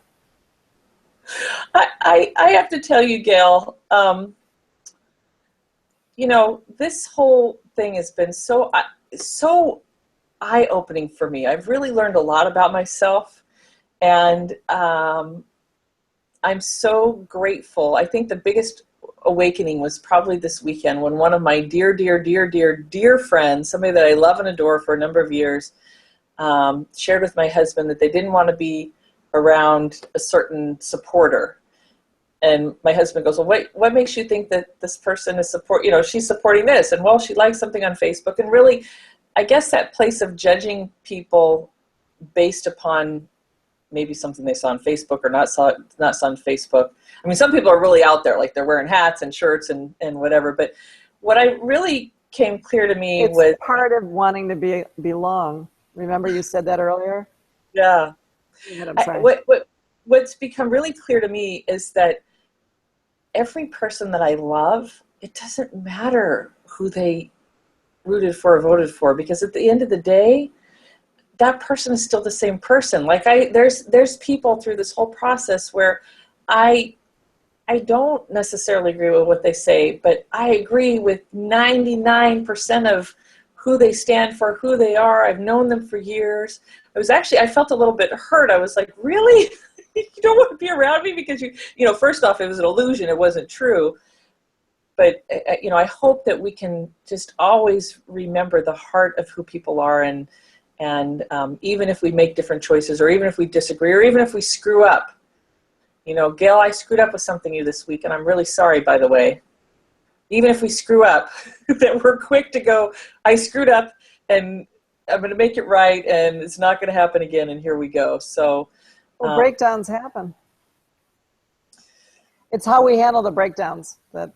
I have to tell you, Gail, this whole thing has been so eye-opening for me. I've really learned a lot about myself, and I'm so grateful. I think the biggest awakening was probably this weekend when one of my dear, dear, dear, dear, dear friends, somebody that I love and adore for a number of years, shared with my husband that they didn't want to be around a certain supporter. And my husband goes, well, wait, what makes you think that this person is she's supporting this? And well, she likes something on Facebook. And really, I guess that place of judging people based upon maybe something they saw on Facebook or not saw on Facebook. I mean, some people are really out there, like they're wearing hats and shirts and whatever. But what I really came clear to me was part of wanting to belong. Remember you said that earlier? Yeah. I'm sorry. What's become really clear to me is that every person that I love, it doesn't matter who they rooted for or voted for, because at the end of the day, that person is still the same person. Like there's people through this whole process where I don't necessarily agree with what they say, but I agree with 99% of who they stand for, who they are. I've known them for years. I felt a little bit hurt. I was like, really? You don't want to be around me because first off, it was an illusion. It wasn't true. But, I hope that we can just always remember the heart of who people are. And even if we make different choices, or even if we disagree, or even if we screw up, Gail, I screwed up with something this week, and I'm really sorry, by the way. Even if we screw up, that we're quick to go, I screwed up, and I'm going to make it right, and it's not going to happen again, and here we go. So, breakdowns happen. It's how we handle the breakdowns that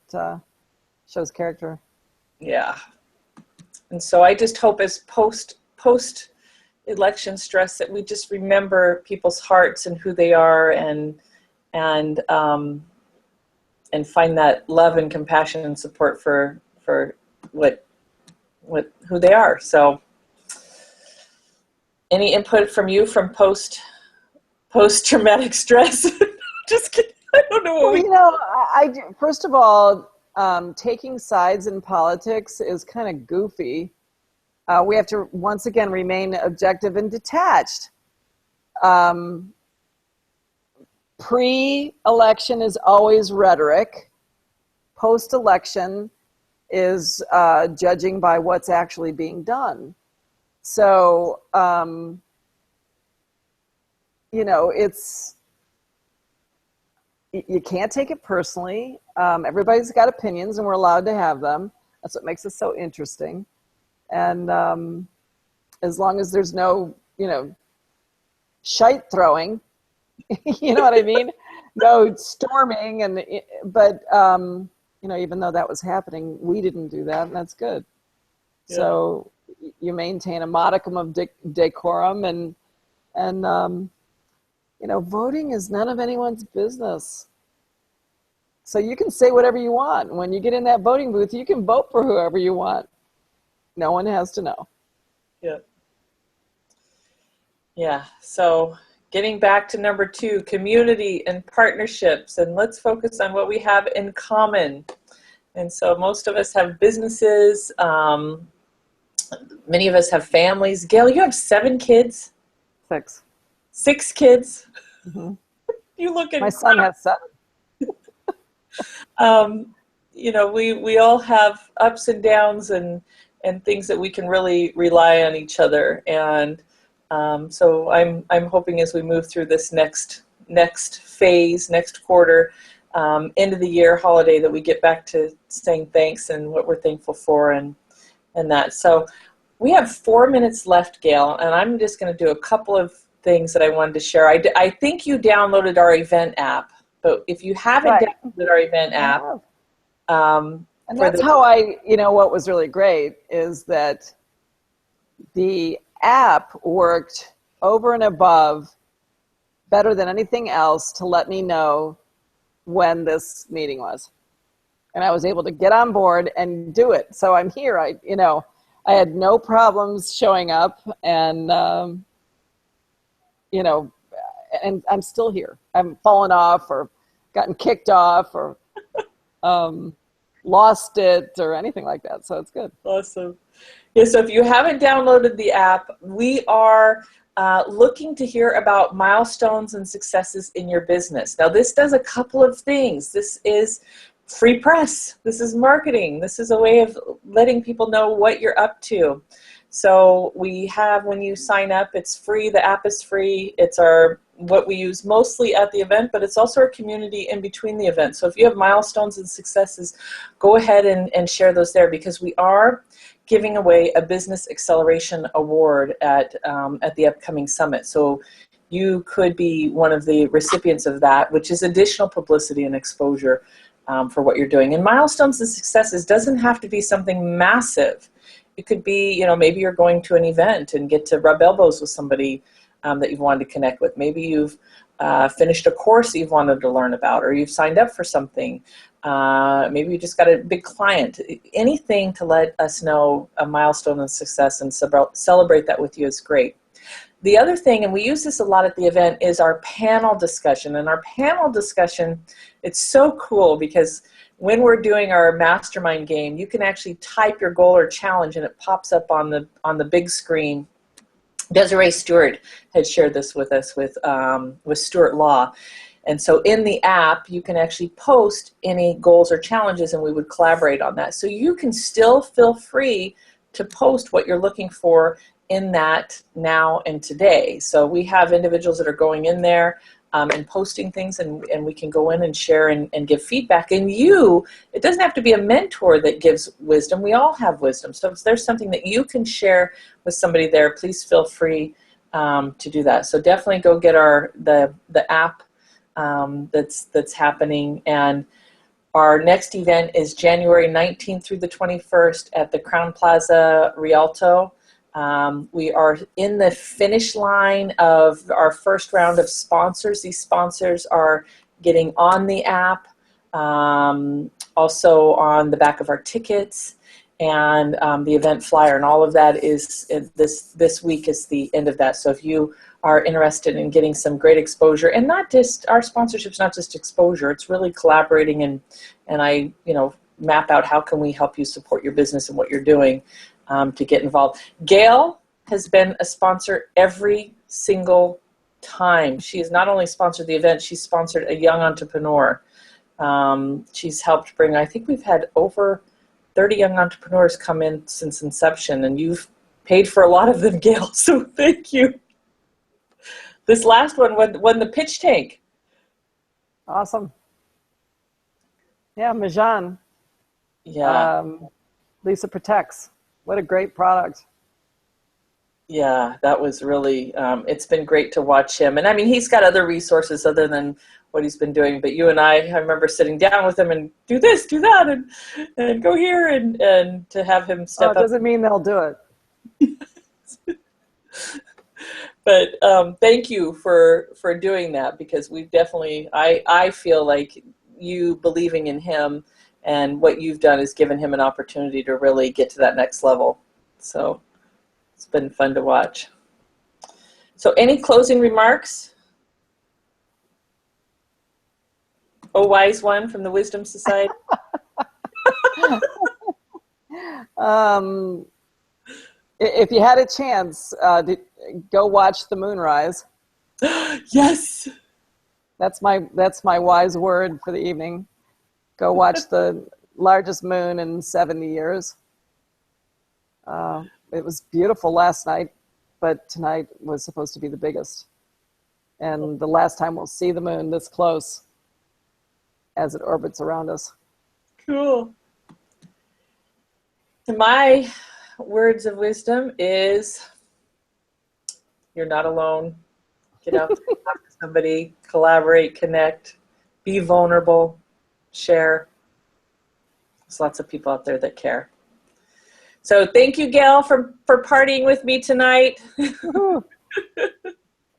shows character. Yeah. And so I just hope as post-election stress that we just remember people's hearts and who they are, and and find that love and compassion and support for who they are. So any input from you from post-traumatic stress? Just kidding. I don't know what first of all, taking sides in politics is kind of goofy. We have to, once again, remain objective and detached. Pre-election is always rhetoric. Post-election is judging by what's actually being done. So, you can't take it personally. Everybody's got opinions, and we're allowed to have them. That's what makes it so interesting. And as long as there's no, shite throwing, you know what I mean? No storming, but even though that was happening, we didn't do that, and that's good. Yeah. So you maintain a modicum of decorum, and voting is none of anyone's business. So you can say whatever you want. When you get in that voting booth, you can vote for whoever you want. No one has to know. Yeah. Yeah. So getting back to number 2, community and partnerships, and let's focus on what we have in common. And so most of us have businesses. Many of us have families. Gail, you have 7 kids? 6. 6 kids? Mm-hmm. You look at my son has 7. We all have ups and downs and things that we can really rely on each other. And so I'm hoping as we move through this next phase, next quarter, end of the year holiday, that we get back to saying thanks and what we're thankful for and that. So we have 4 minutes left, Gail, and I'm just going to do a couple of things that I wanted to share. I think you downloaded our event app, but if you haven't downloaded our event app, and that's how what was really great is that the app worked over and above better than anything else to let me know when this meeting was. And I was able to get on board and do it. So I'm here. I had no problems showing up, and and I'm still here. I haven't fallen off or gotten kicked off or lost it or anything like that. So it's good. Awesome. Yeah, so if you haven't downloaded the app, we are looking to hear about milestones and successes in your business. Now, this does a couple of things. This is free press. This is marketing. This is a way of letting people know what you're up to. So we have, when you sign up, it's free. The app is free. It's what we use mostly at the event, but it's also our community in between the event. So if you have milestones and successes, go ahead and share those there, because we are giving away a Business Acceleration Award at the upcoming summit. So you could be one of the recipients of that, which is additional publicity and exposure for what you're doing. And milestones and successes doesn't have to be something massive. It could be, maybe you're going to an event and get to rub elbows with somebody that you've wanted to connect with. Maybe you've finished a course that you've wanted to learn about, or you've signed up for something. Maybe you just got a big client. Anything to let us know a milestone and success and celebrate that with you is great. The other thing, and we use this a lot at the event, is our panel discussion. And our panel discussion, it's so cool because when we're doing our mastermind game, you can actually type your goal or challenge and it pops up on the big screen. Desiree Stewart had shared this with us with Stewart Law. And so in the app, you can actually post any goals or challenges, and we would collaborate on that. So you can still feel free to post what you're looking for in that now and today. So we have individuals that are going in there and posting things, and we can go in and share and give feedback. And it doesn't have to be a mentor that gives wisdom. We all have wisdom. So if there's something that you can share with somebody there, please feel free to do that. So definitely go get the app that's happening. And our next event is January 19th through the 21st at the Crown Plaza Rialto. We are in the finish line of our first round of sponsors. These sponsors are getting on the app, also on the back of our tickets, and the event flyer, and all of that is this week is the end of that. So if you are interested in getting some great exposure, and not just our sponsorship's not just exposure, it's really collaborating and I map out how can we help you support your business and what you're doing to get involved. Gail has been a sponsor every single time. She has not only sponsored the event, she's sponsored a young entrepreneur. She's helped bring, I think we've had over 30 young entrepreneurs come in since inception, and you've paid for a lot of them, Gail, so thank you. This last one won the pitch tank. Awesome. Yeah, Majan. Yeah. Lisa Protects. What a great product. Yeah, that was really, it's been great to watch him. And I mean, he's got other resources other than what he's been doing, but you and I remember sitting down with him and do this, do that, and go here, and to have him step up. Doesn't mean they'll do it. But thank you for doing that, because we've definitely, I feel like you believing in him and what you've done has given him an opportunity to really get to that next level. So it's been fun to watch. So any closing remarks? Oh, wise one from the Wisdom Society. If you had a chance, go watch the moonrise. Yes. That's my wise word for the evening. Go watch the largest moon in 70 years. It was beautiful last night, but tonight was supposed to be the biggest. And the last time we'll see the moon this close as it orbits around us. Cool. My words of wisdom is, you're not alone. Get out there, talk to somebody, collaborate, connect, be vulnerable, share. There's lots of people out there that care. So thank you, Gail, for partying with me tonight. All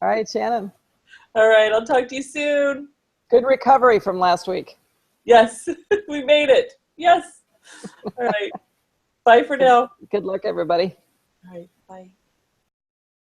right, Shannon. All right, I'll talk to you soon. Good recovery from last week. Yes, we made it. Yes. All right. Bye for now. Good luck, everybody. All right, bye.